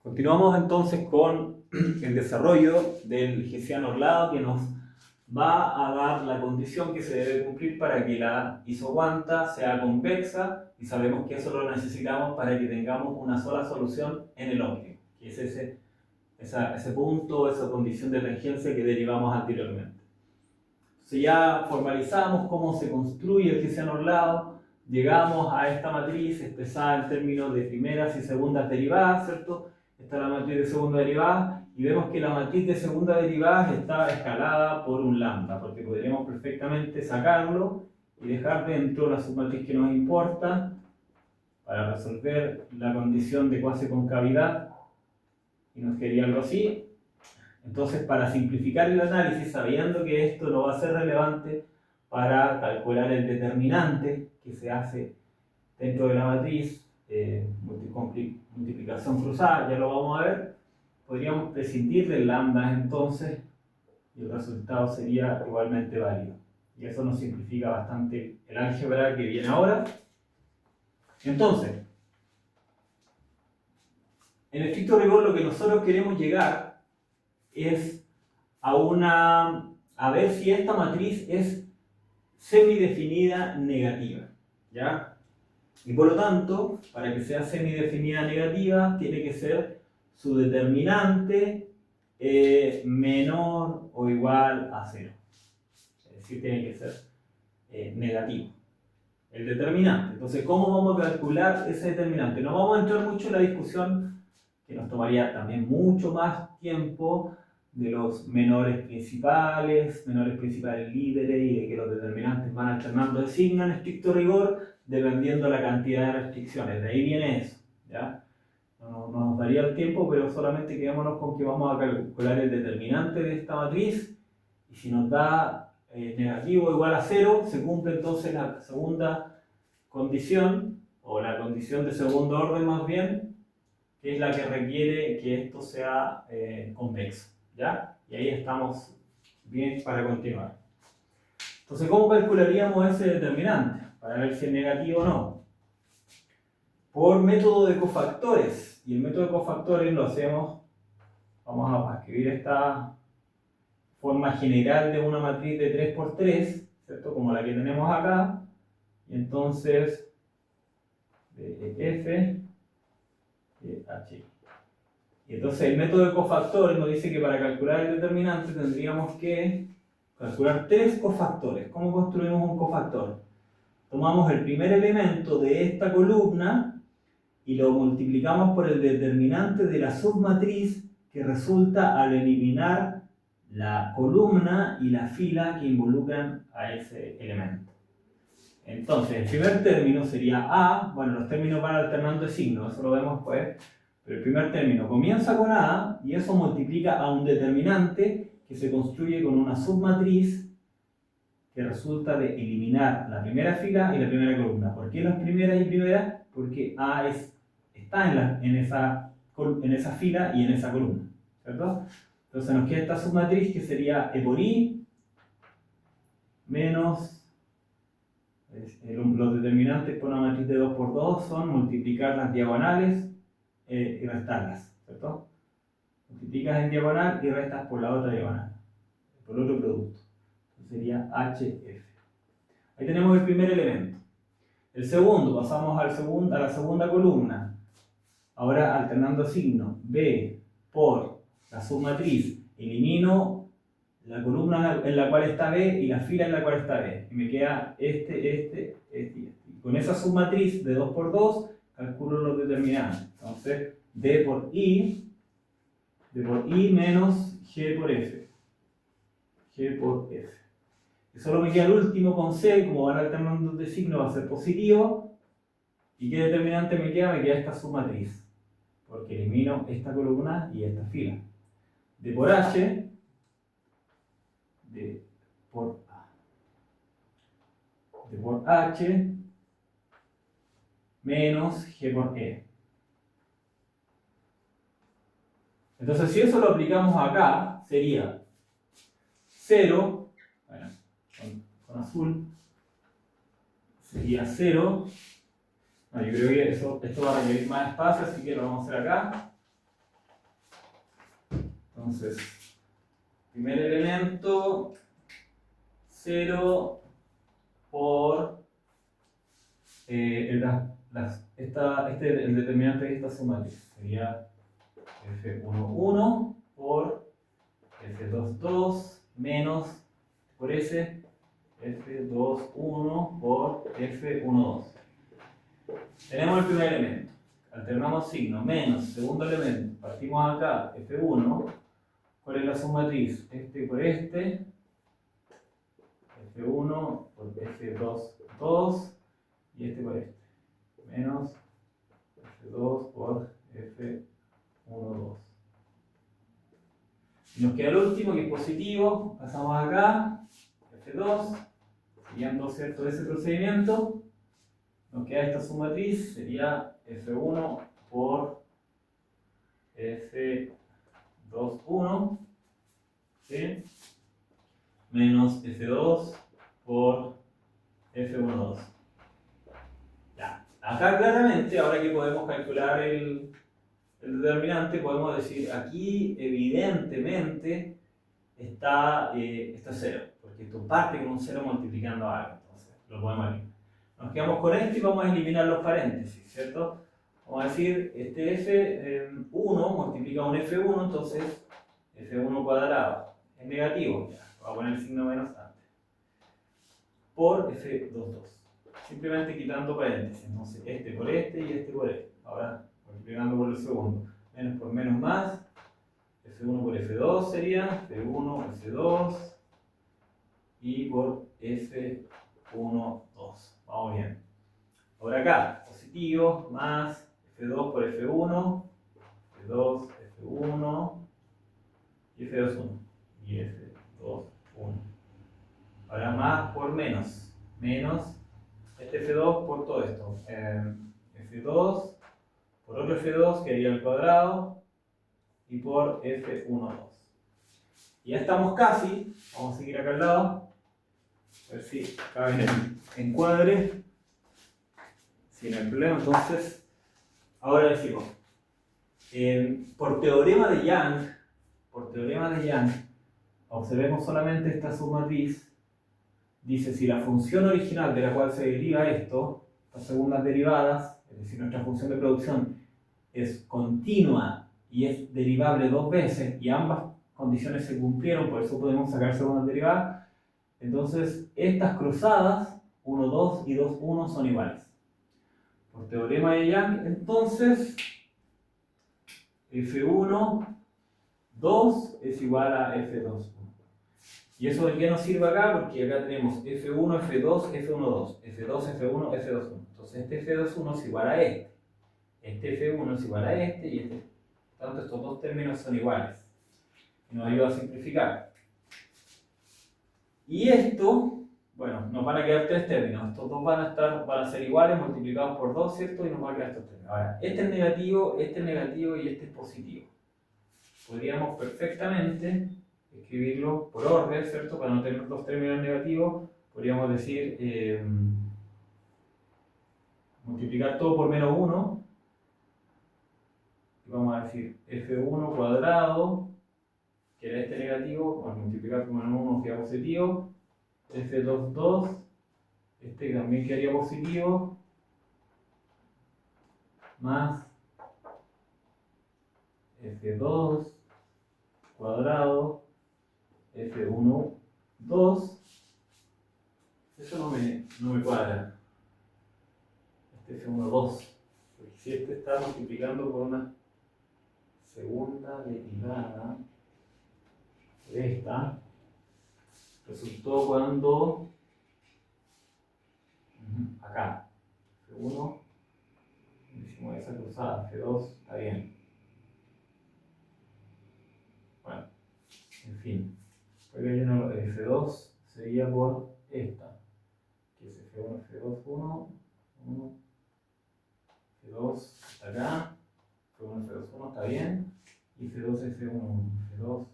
Continuamos entonces con el desarrollo del hessiano orlado que nos va a dar la condición que se debe cumplir para que la isoguanta sea convexa, y sabemos que eso lo necesitamos para que tengamos una sola solución en el óptimo, que es ese punto, esa condición de tangencia que derivamos anteriormente. Entonces ya formalizamos cómo se construye el hessiano orlado, llegamos a esta matriz expresada en términos de primeras y segundas derivadas, ¿cierto? Esta es la matriz de segunda derivada, y vemos que la matriz de segunda derivada está escalada por un lambda, porque podríamos perfectamente sacarlo y dejar dentro la submatriz que nos importa para resolver la condición de cuasi concavidad, y nos quedaría algo así. Entonces, para simplificar el análisis, sabiendo que esto no va a ser relevante para calcular el determinante que se hace dentro de la matriz, multiplicación cruzada, ya lo vamos a ver, podríamos prescindir del lambda entonces, y el resultado sería igualmente válido. Y eso nos simplifica bastante el álgebra que viene ahora. Entonces, en estricto rigor, lo que nosotros queremos llegar es a ver si esta matriz es semidefinida negativa, ¿ya? Y por lo tanto, para que sea semidefinida negativa, tiene que ser su determinante menor o igual a 0. Es decir, tiene que ser negativo. El determinante. Entonces, ¿cómo vamos a calcular ese determinante? No vamos a entrar mucho en la discusión, que nos tomaría también mucho más tiempo, de los menores principales líderes, y de que los determinantes van alternando de signo en estricto rigor, dependiendo de la cantidad de restricciones. De ahí viene eso, ¿ya? No nos daría el tiempo, pero solamente quedémonos con que vamos a calcular el determinante de esta matriz, y si nos da negativo o igual a 0, se cumple entonces la segunda condición, o la condición de segundo orden más bien, que es la que requiere que esto sea convexo, ¿ya? Y ahí estamos bien para continuar. Entonces, ¿cómo calcularíamos ese determinante? Para ver si es negativo o no. Por método de cofactores. Y el método de cofactores lo hacemos, vamos a escribir esta forma general de una matriz de 3 por 3, ¿cierto? Como la que tenemos acá. Y entonces, de F, de H. Y entonces el método de cofactores nos dice que para calcular el determinante tendríamos que calcular 3 cofactores. ¿Cómo construimos un cofactor? Tomamos el primer elemento de esta columna y lo multiplicamos por el determinante de la submatriz que resulta al eliminar la columna y la fila que involucran a ese elemento. Entonces, el primer término sería A. Bueno, los términos van alternando de signo, eso lo vemos pues. Pero el primer término comienza con A y eso multiplica a un determinante que se construye con una submatriz que resulta de eliminar la primera fila y la primera columna. ¿Por qué las primeras y primeras? Porque A está en esa fila y en esa columna, ¿cierto? Entonces nos queda esta submatriz que sería E por I menos los determinantes por una matriz de 2 por 2 son multiplicar las diagonales y restarlas, ¿cierto? Multiplicas en diagonal y restas por la otra diagonal, por otro producto. Entonces sería HF. Ahí tenemos el primer elemento. El segundo, pasamos a la segunda columna. Ahora alternando signo, B por la submatriz, elimino la columna en la cual está B y la fila en la cual está B. Y me queda este. Y con esa submatriz de 2 por 2 calculo los determinantes. Entonces, D por I menos G por F. G por F. Y solo me queda el último con C, como van alternando de signo, va a ser positivo. ¿Y qué determinante me queda? Me queda esta submatriz, porque elimino esta columna y esta fila. D por H, D por H, menos G por E. Entonces, si eso lo aplicamos acá, sería 0, bueno, con azul, sería 0. Bueno, yo creo que esto va a requerir más espacio, así que lo vamos a hacer acá. Entonces, primer elemento, 0 por el determinante de esta submatriz. Sería F11 por F22 menos por S F21 por F12. Tenemos el primer elemento. Alternamos signo, menos, segundo elemento. Partimos acá, F1. ¿Cuál es la submatriz? Este por este. F1 por F2, 2. Y este por este. Menos F2 por F1, 2. Y nos queda el último que es positivo. Pasamos acá. F2. Siguiendo, ¿cierto?, ese procedimiento. Nos queda esta submatriz. Sería F1 por F2, 1. ¿Sí? Menos F2 por F1, 2. Ya. Acá claramente, ahora que podemos calcular el determinante, podemos decir aquí evidentemente está 0, porque esto parte con un 0 multiplicando algo, entonces lo podemos eliminar. Nos quedamos con esto y vamos a eliminar los paréntesis, ¿cierto? Vamos a decir, este F1 multiplica un F1, entonces F1 cuadrado es negativo, ya, voy a poner el signo menos antes, por F22, simplemente quitando paréntesis, entonces este por este y este por este, ahora multiplicando por el segundo, menos por menos más, F1 por F2 sería F1, F2 y por F1, 2, vamos bien. Ahora acá, positivo más F2 por F1, F2, F1 y F2, 1 y F2, 1. Ahora más por menos, menos este F2 por todo esto, F2 por otro F2 que haría al cuadrado y por F1, 2. Y ya estamos casi, vamos a seguir acá al lado, a ver si cabe en el encuadre, sin el problema. Entonces, ahora decimos, por teorema de Young, observemos solamente esta submatriz. Dice, si la función original de la cual se deriva esto, las segundas derivadas, es decir, nuestra función de producción, es continua y es derivable dos veces, y ambas condiciones se cumplieron, por eso podemos sacar segundas derivadas, entonces estas cruzadas, 1, 2 y 2, 1 son iguales. Por teorema de Young, entonces, F1, 2 es igual a F2, 1. ¿Y eso de qué nos sirve acá? Porque acá tenemos F1, F2, F1, 2, F2, F1, F2, 1. Entonces este F2, 1 es igual a este. Este F1 es igual a este y este. Por tanto, estos dos términos son iguales. Y nos ayuda a simplificar. Y esto, bueno, nos van a quedar tres términos. Estos dos van a ser iguales, multiplicados por 2, ¿cierto? Y nos van a quedar estos términos. Ahora, este es negativo y este es positivo. Podríamos perfectamente escribirlo por orden, ¿cierto? Para no tener dos términos negativos, podríamos decir multiplicar todo por menos 1. Y vamos a decir F1 cuadrado, que era este negativo, vamos a multiplicar por menos 1 queda positivo. F2, 2, este también quedaría positivo, más F2 cuadrado, F1, 2. Eso no me cuadra. Este F1, 2. Porque si este está multiplicando por una segunda derivada de esta, resultó cuando acá F1 hicimos esa cruzada, F2 está bien. Bueno, en fin, porque hay una F2 sería por esta, que es F1, F2, 1, 1, F2 está acá, F1, F2, 1 está bien, y F2, F1, F2,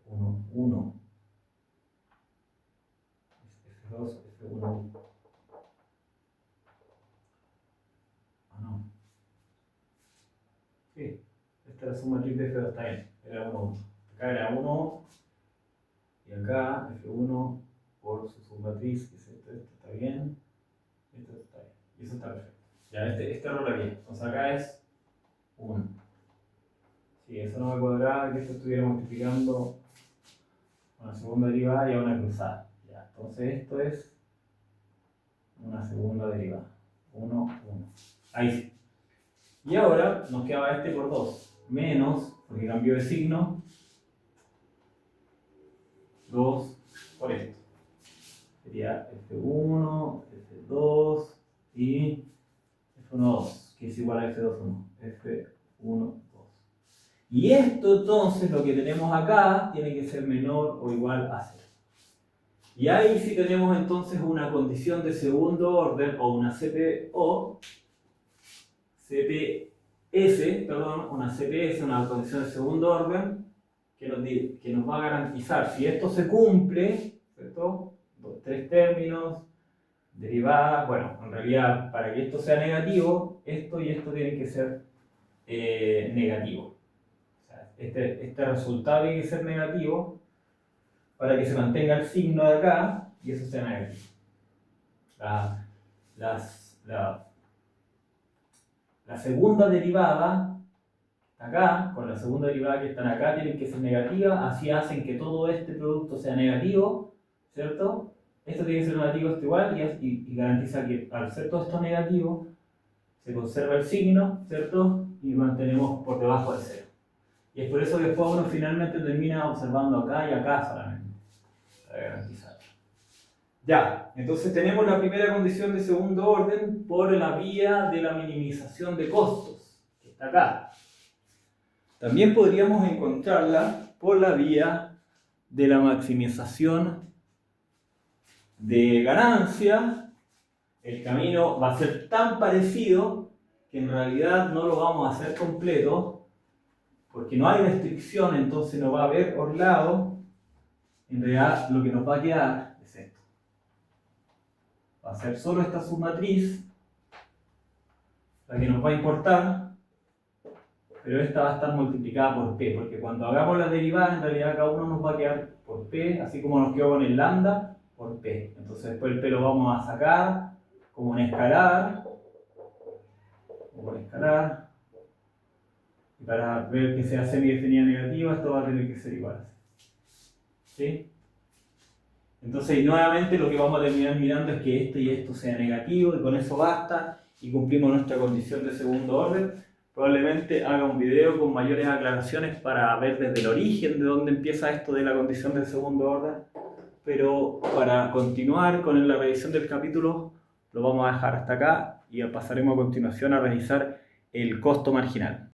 F1, 1, F2, F1, no. Sí, esta es la suma triple de F2, está bien. era 1. Acá era 1 y acá F1 por su submatriz, que es esto está bien, esto está bien, y eso está perfecto. Ya, este error aquí, entonces acá es 1. Sí, eso no me cuadraba que esto estuviera multiplicando una segunda derivada y a una cruzada. Ya, entonces esto es una segunda derivada. 1, 1. Ahí sí. Y ahora nos quedaba este por 2. Menos, porque cambió de signo, 2 por esto. Sería F1, F2 y F1, 2, que es igual a F2, 1. F1, 2. Y esto entonces, lo que tenemos acá, tiene que ser menor o igual a 0. Y ahí sí tenemos entonces una condición de segundo orden, o una una CPS, una condición de segundo orden, que nos va a garantizar, si esto se cumple, ¿cierto? 3 términos, derivadas, bueno, en realidad para que esto sea negativo, esto y esto tienen que ser negativo. O sea, este resultado tiene que ser negativo para que se mantenga el signo de acá y eso sea negativo. La segunda derivada, acá, con la segunda derivada que están acá, tienen que ser negativas, así hacen que todo este producto sea negativo, ¿cierto? Esto tiene que ser negativo, esto igual, y garantiza que al ser todo esto negativo, se conserva el signo, ¿cierto? Y mantenemos por debajo de 0. Y es por eso que después uno finalmente termina observando acá y acá solamente, para garantizar. Ya, entonces tenemos la primera condición de segundo orden por la vía de la minimización de costos, que está acá. También podríamos encontrarla por la vía de la maximización de ganancia. El camino va a ser tan parecido que en realidad no lo vamos a hacer completo, porque no hay restricción, entonces no va a haber orlado. En realidad lo que nos va a quedar es esto. Va a ser solo esta submatriz la que nos va a importar, pero esta va a estar multiplicada por P, porque cuando hagamos la derivada, en realidad cada uno nos va a quedar por P, así como nos quedó con el lambda, por P. Entonces después el P lo vamos a sacar como un escalar, y para ver que sea semidefinida negativa, esto va a tener que ser igual. ¿Sí? Entonces, nuevamente lo que vamos a terminar mirando es que esto y esto sea negativo, y con eso basta, y cumplimos nuestra condición de segundo orden. Probablemente haga un video con mayores aclaraciones para ver desde el origen de dónde empieza esto de la condición de segundo orden, pero para continuar con la revisión del capítulo lo vamos a dejar hasta acá y pasaremos a continuación a revisar el costo marginal.